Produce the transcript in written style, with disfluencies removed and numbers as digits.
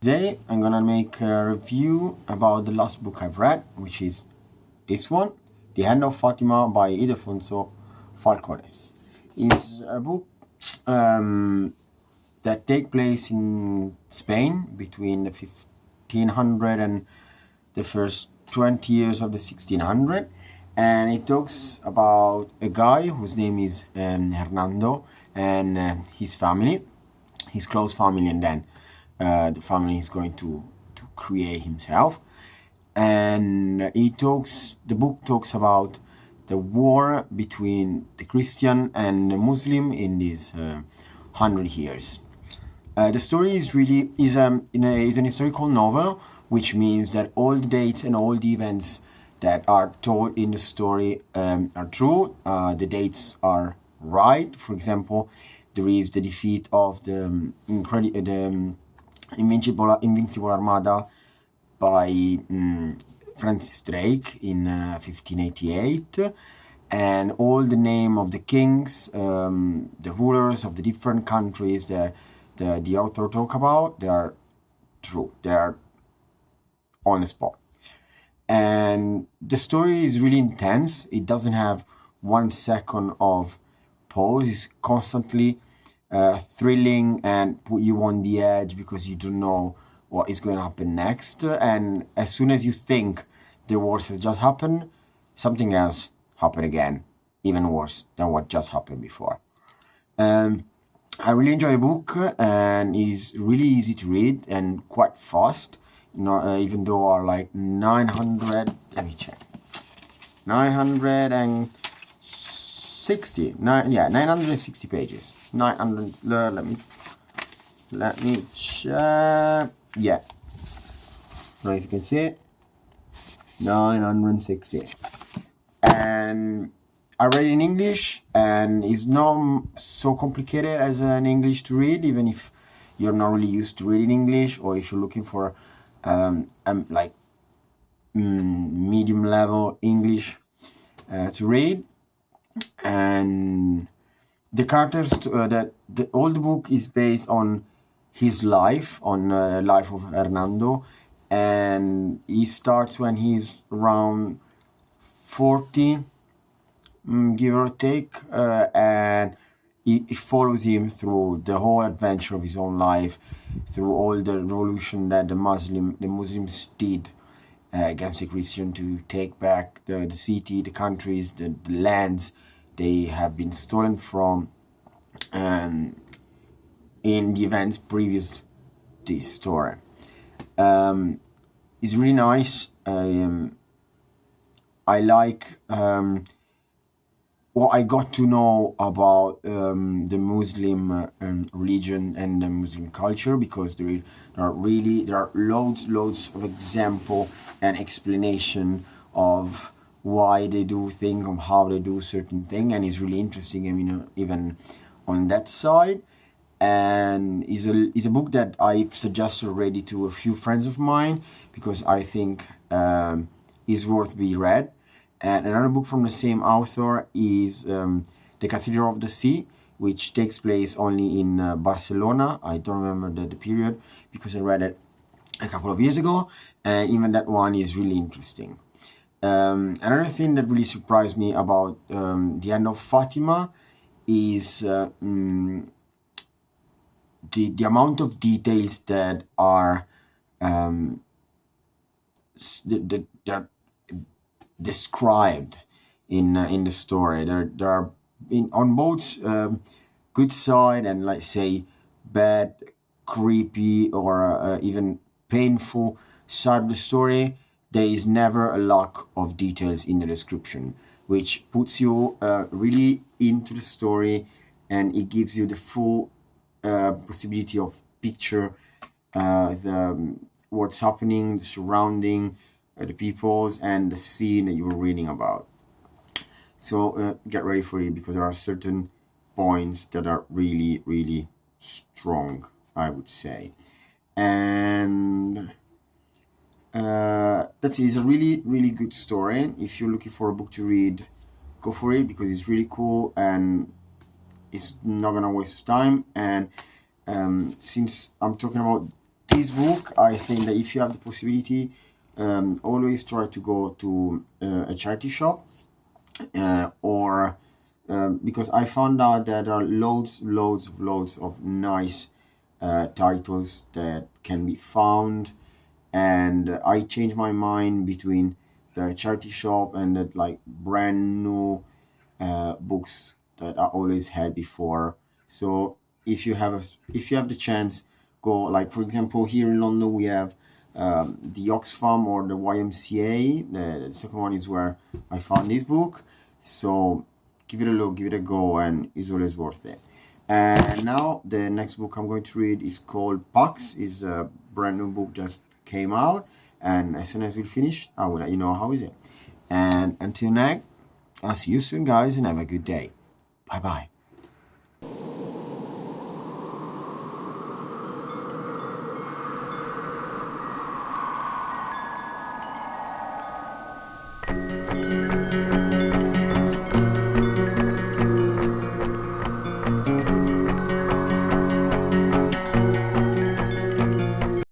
Today I'm gonna make a review about the last book I've read, which is this one, The Hand of Fatima by Idelfonso Falcones. It's a book that takes place in Spain between the 1500 and the first 20 years of the 1600, and it talks about a guy whose name is Hernando and his family, his close family, and then the family is going to create himself. And the book talks about the war between the Christian and the Muslim in these 100 years. The story is an historical novel, which means that all the dates and all the events that are told in the story are true. The dates are right. For example, there is the defeat of the Invincible Armada by Francis Drake in 1588, and all the name of the kings, the rulers of the different countries that the author talk about, they are true. They are on the spot. And the story is really intense. It doesn't have 1 second of pause. It's constantly thrilling and put you on the edge because you don't know what is going to happen next. And as soon as you think the worst has just happened, something else happened again, even worse than what just happened before. I really enjoy the book, and it's really easy to read and quite fast. Even though are like 900. Let me check. 960 pages. 900. Let me check. Yeah. Now if you can see it. 960. And I read it in English, and it's not so complicated as an English to read, even if you're not really used to reading English, or if you're looking for medium level English to read. And the characters all the book is based on his life, on life of Hernando, and he starts when he's around 40, give or take, and it follows him through the whole adventure of his own life, through all the revolution that the Muslims did against the Christian to take back the city, the countries, the lands they have been stolen from, in the events previous to this story. It's really nice. I like what I got to know about the Muslim religion and the Muslim culture, because there are loads of example and explanation of why they do things, of how they do certain thing, and it's really interesting. Even on that side, and is a book that I've suggested already to a few friends of mine because I think is worth being read. And another book from the same author is The Cathedral of the Sea, which takes place only in Barcelona. I don't remember the period because I read it a couple of years ago, and even that one is really interesting. Another thing that really surprised me about The Hand of Fatima is the amount of details that are described in the story. There are on both good side and, like, say, bad, creepy, or even painful side of the story. There is never a lack of details in the description, which puts you really into the story, and it gives you the full possibility of picture what's happening, the surrounding, the peoples, and the scene that you're reading about. So get ready for it, because there are certain points that are really, really strong, I would say. And that's it. It's a really, really good story. If you're looking for a book to read, go for it, because it's really cool and it's not gonna waste time. And since I'm talking about this book, I think that if you have the possibility, always try to go to a charity shop, or because I found out that there are loads of nice titles that can be found, and I changed my mind between the charity shop and the like brand new books that I always had before. So if you have the chance, go, like for example here in London we have the Oxfam or the YMCA. The second one is where I found this book. So give it a look, give it a go, and it's always worth it. And now the next book I'm going to read is called Pax. Is a brand new book just came out, and as soon as we finish, I will let you know how is it. And until next, I'll see you soon, guys, and have a good day. Bye bye.